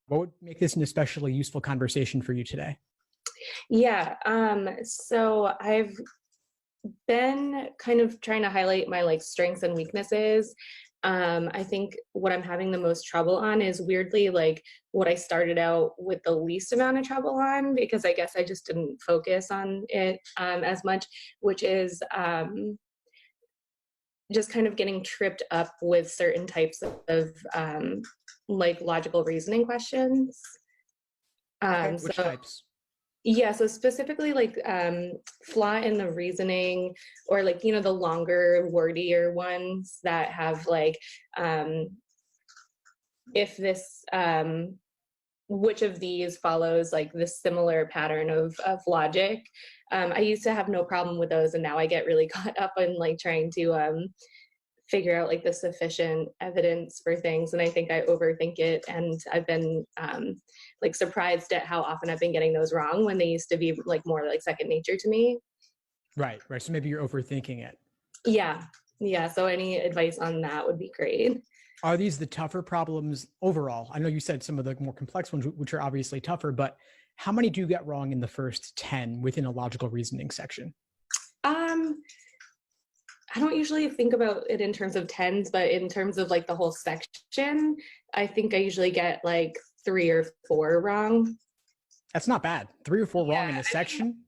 What would make this an especially useful conversation for you today? Yeah, so I've been kind of trying to highlight my like strengths and weaknesses. I think what I'm having the most trouble on is weirdly like what I started out with the least amount of trouble on, because I guess I just didn't focus on it as much, which is just kind of getting tripped up with certain types of like logical reasoning questions. Okay, which So types? yeah, so specifically like flaw in the reasoning, or like, the longer, wordier ones that have like, if this, which of these follows like this similar pattern of logic. I used to have no problem with those, and now I get really caught up in like trying to figure out like the sufficient evidence for things, and I think I overthink it, and I've been like surprised at how often I've been getting those wrong when they used to be like more like second nature to me. Right, right. So maybe you're overthinking it. Yeah, yeah, so any advice on that would be great. Are these the tougher problems overall? I know you said some of the more complex ones, which are obviously tougher, but how many do you get wrong in the first 10 within a logical reasoning section? um I don't usually think about it in terms of tens, but in terms of like the whole section, I think I usually get like 3 or 4 wrong. That's not bad. 3 or 4 wrong in Yeah, a section.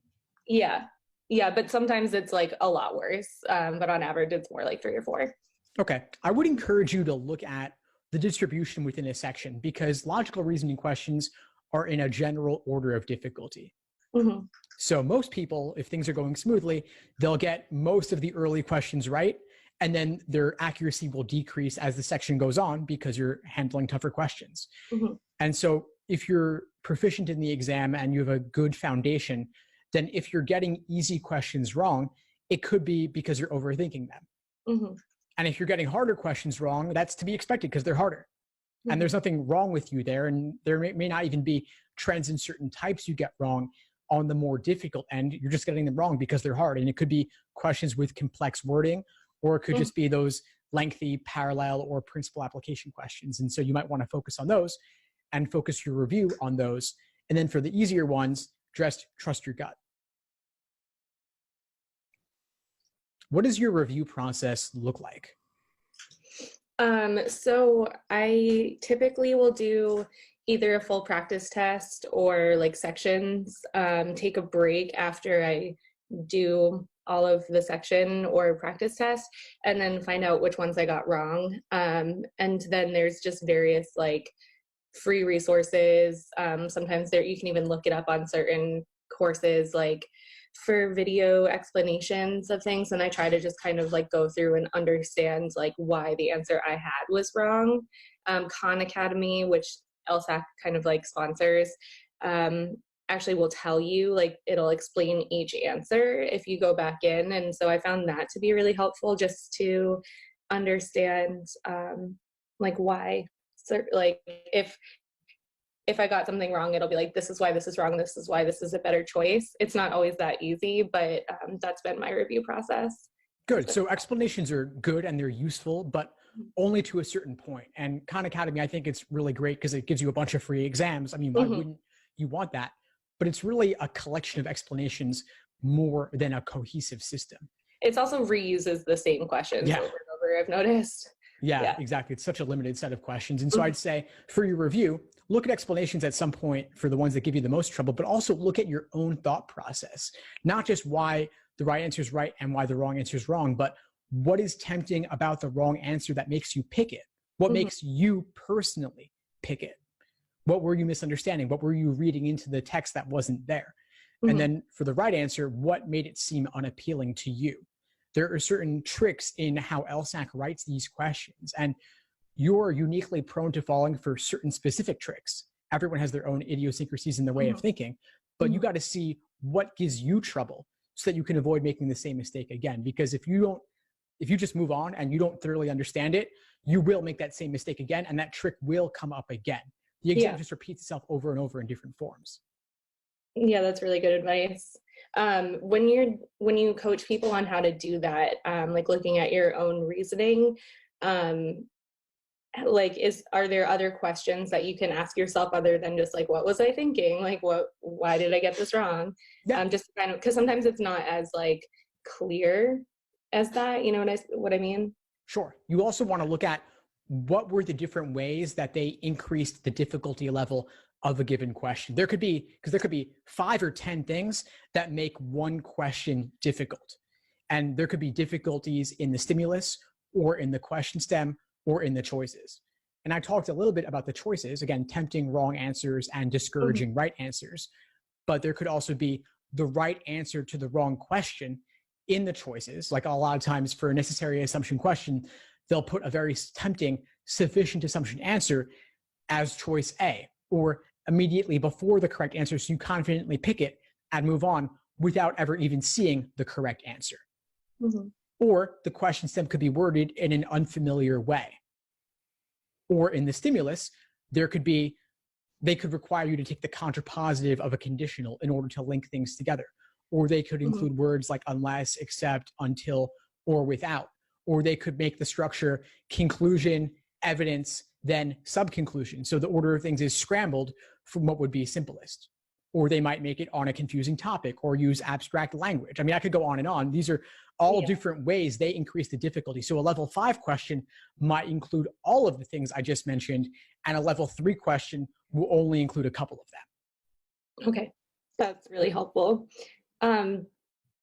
yeah, yeah, but sometimes it's like a lot worse. But on average, it's more like 3 or 4. Okay. I would encourage you to look at the distribution within a section because logical reasoning questions are in a general order of difficulty. Hmm. So most people, if things are going smoothly, they'll get most of the early questions right. And then their accuracy will decrease as the section goes on because you're handling tougher questions. Hmm. And so if you're proficient in the exam and you have a good foundation, then if you're getting easy questions wrong, it could be because you're overthinking them. Hmm. And if you're getting harder questions wrong, that's to be expected because they're harder. And Hmm. there's nothing wrong with you there. And there may not even be trends in certain types you get wrong on the more difficult end. You're just getting them wrong because they're hard. And it could be questions with complex wording, or it could just be those lengthy parallel or principal application questions. And so you might want to focus on those and focus your review on those. And then for the easier ones, just trust your gut. What does your review process look like? So I typically will do either a full practice test or like sections, take a break after I do all of the section or practice test, and then find out which ones I got wrong. And then there's just various like free resources. Sometimes there you can even look it up on certain courses, like for video explanations of things, and I try to just kind of like go through and understand like why the answer I had was wrong. Khan Academy, which LSAT kind of like sponsors, um, actually will tell you, like it'll explain each answer if you go back in, and so I found that to be really helpful just to understand like why. So like if I got something wrong, it'll be like, this is why this is wrong, this is why this is a better choice. It's not always that easy, but that's been my review process. Good. So explanations are good and they're useful, but only to a certain point. And Khan Academy, I think it's really great because it gives you a bunch of free exams. I mean, why Mm-hmm. wouldn't you want that? But it's really a collection of explanations more than a cohesive system. It also reuses the same questions Yeah. over and over, I've noticed. Yeah, Yeah. exactly. It's such a limited set of questions. And so Mm-hmm. I'd say for your review, look at explanations at some point for the ones that give you the most trouble, but also look at your own thought process, not just why the right answer is right and why the wrong answer is wrong, but what is tempting about the wrong answer that makes you pick it? What Mm-hmm. makes you personally pick it? What were you misunderstanding? What were you reading into the text that wasn't there? And Mm-hmm. then for the right answer, what made it seem unappealing to you? There are certain tricks in how LSAC writes these questions, and you're uniquely prone to falling for certain specific tricks. Everyone has their own idiosyncrasies in their way of thinking, but you Mm-hmm. got to see what gives you trouble so that you can avoid making the same mistake again. Because if you just move on and you don't thoroughly understand it, you will make that same mistake again, and that trick will come up again. The exam Yeah. just repeats itself over and over in different forms. Yeah, that's really good advice. When you coach people on how to do that, like looking at your own reasoning, like are there other questions that you can ask yourself other than just like, what was I thinking? Like why did I get this wrong? Yeah, Just kind of, because sometimes it's not as like clear as that, you know what I mean? sure. You also want to look at what were the different ways that they increased the difficulty level of a given question. Because there could be 5 or 10 things that make one question difficult. And there could be difficulties in the stimulus or in the question stem or in the choices. And I talked a little bit about the choices, again, tempting wrong answers and discouraging right answers. But there could also be the right answer to the wrong question in the choices. Like a lot of times for a necessary assumption question, they'll put a very tempting sufficient assumption answer as choice A, or immediately before the correct answer, so you confidently pick it and move on without ever even seeing the correct answer. Mm-hmm. Or the question stem could be worded in an unfamiliar way. Or in the stimulus, they could require you to take the contrapositive of a conditional in order to link things together. Or they could include words like unless, except, until, or without. Or they could make the structure conclusion, evidence, then subconclusion. So the order of things is scrambled from what would be simplest. Or they might make it on a confusing topic or use abstract language. I mean, I could go on and on. These are all different ways they increase the difficulty. So a level 5 question might include all of the things I just mentioned, and a level 3 question will only include a couple of them. Okay, that's really helpful.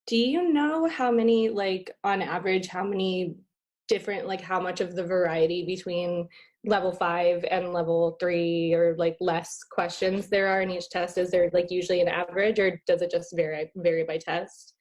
Do you know how many, like on average, how many different, like how much of the variety between level 5 and level 3 or like less questions there are in each test? Is there like usually an average, or does it just vary by test?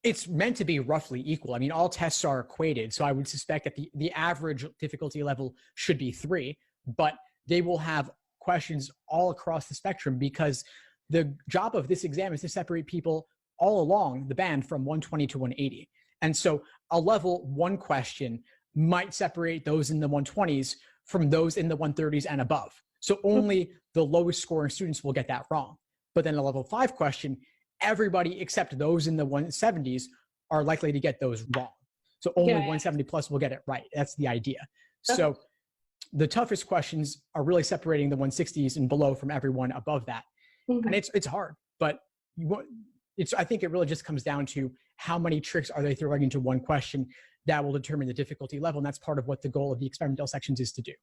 It's meant to be roughly equal. I mean, all tests are equated. So I would suspect that the average difficulty level should be 3, but they will have questions all across the spectrum, because the job of this exam is to separate people all along the band from 120 to 180. And so a level 1 question might separate those in the 120s from those in the 130s and above. So only the lowest scoring students will get that wrong. But then a level 5 question, everybody except those in the 170s are likely to get those wrong. So only 170 plus will get it right. That's the idea. So the toughest questions are really separating the 160s and below from everyone above that. And it's hard, but I think it really just comes down to how many tricks are they throwing into one question that will determine the difficulty level. And that's part of what the goal of the experimental sections is to do.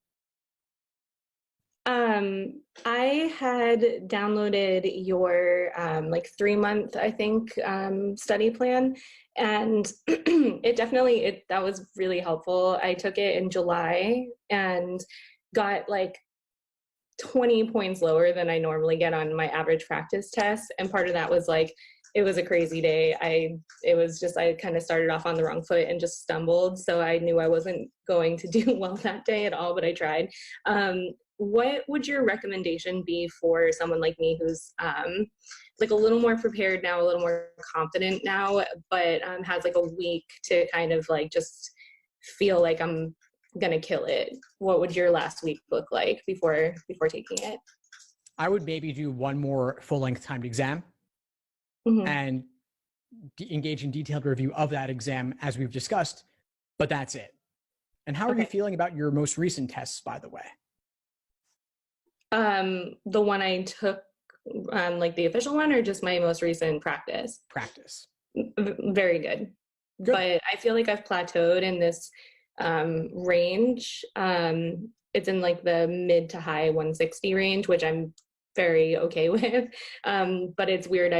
I had downloaded your like 3-month, I think, study plan, and that was really helpful. I took it in July and got like 20 points lower than I normally get on my average practice test. And part of that was like, it was a crazy day. I kind of started off on the wrong foot and just stumbled. So I knew I wasn't going to do well that day at all, but I tried. What would your recommendation be for someone like me who's like a little more prepared now, a little more confident now, but has like a week to kind of like just feel like I'm gonna kill it? What would your last week look like before taking it? I would maybe do one more full-length timed exam and engage in detailed review of that exam as we've discussed, but that's it. And how are you feeling about your most recent tests, by the way? The one I took, like the official one, or just my most recent practice? Practice. Very good. But I feel like I've plateaued in this range. It's in like the mid to high 160 range, which I'm very okay with. But it's weird.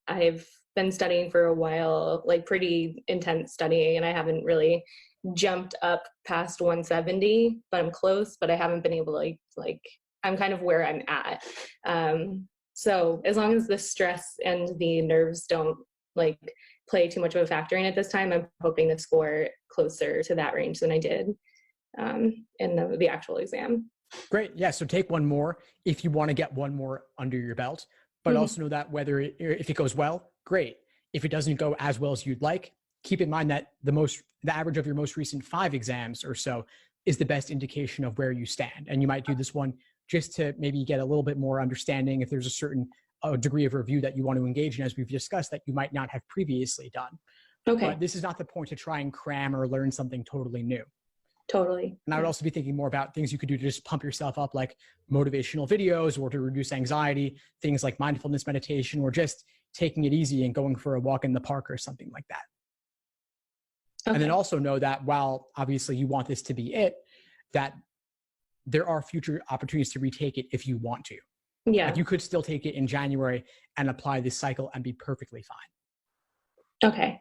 I've been studying for a while, like pretty intense studying, and I haven't really jumped up past 170, but I'm close, but I haven't been able to like I'm kind of where I'm at. So as long as the stress and the nerves don't like play too much of a factor in at this time, I'm hoping to score closer to that range than I did in the actual exam. Great. Yeah. So take one more if you want to get one more under your belt, but also know that if it goes well, great. If it doesn't go as well as you'd like, keep in mind that the average of your most recent 5 exams or so is the best indication of where you stand. And you might do this one just to maybe get a little bit more understanding if there's a certain a degree of review that you want to engage in, as we've discussed, that you might not have previously done. Okay. But this is not the point to try and cram or learn something totally new. Totally. And I would also be thinking more about things you could do to just pump yourself up, like motivational videos, or to reduce anxiety, things like mindfulness meditation, or just taking it easy and going for a walk in the park or something like that. Okay. And then also know that while obviously you want this to be it, that there are future opportunities to retake it if you want to. Yeah. Like you could still take it in January and apply this cycle and be perfectly fine. Okay.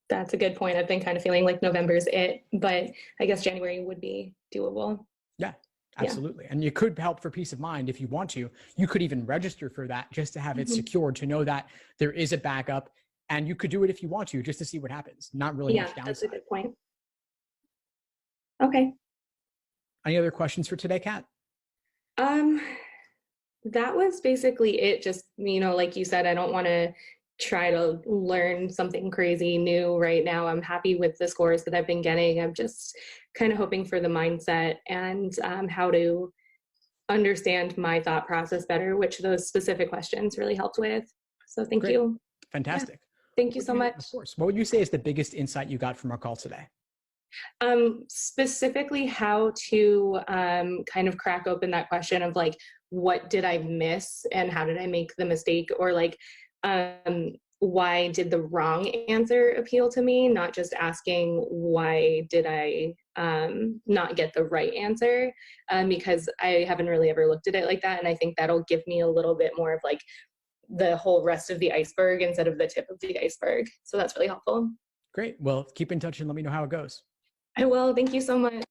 That's a good point. I've been kind of feeling like November's it, but I guess January would be doable. Yeah, absolutely. Yeah. And you could help for peace of mind if you want to. You could even register for that just to have it secured, to know that there is a backup, and you could do it if you want to, just to see what happens. Not really much downside. That's a good point. Okay. Any other questions for today, Kat? That was basically it. Just, like you said, I don't want to try to learn something crazy new right now. I'm happy with the scores that I've been getting. I'm just kind of hoping for the mindset and how to understand my thought process better, which those specific questions really helped with. So thank you. Fantastic. Yeah. Thank you so much. Of course. What would you say is the biggest insight you got from our call today? Specifically how to kind of crack open that question of like, what did I miss and how did I make the mistake, or like, why did the wrong answer appeal to me? Not just asking why did I not get the right answer, because I haven't really ever looked at it like that. And I think that'll give me a little bit more of like the whole rest of the iceberg instead of the tip of the iceberg. So that's really helpful. Great. Well, keep in touch and let me know how it goes. I will. Thank you so much.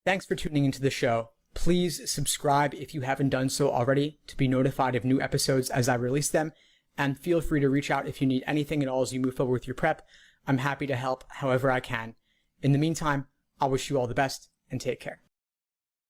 Thanks for tuning into the show. Please subscribe if you haven't done so already to be notified of new episodes as I release them. And feel free to reach out if you need anything at all as you move forward with your prep. I'm happy to help however I can. In the meantime, I'll wish you all the best and take care.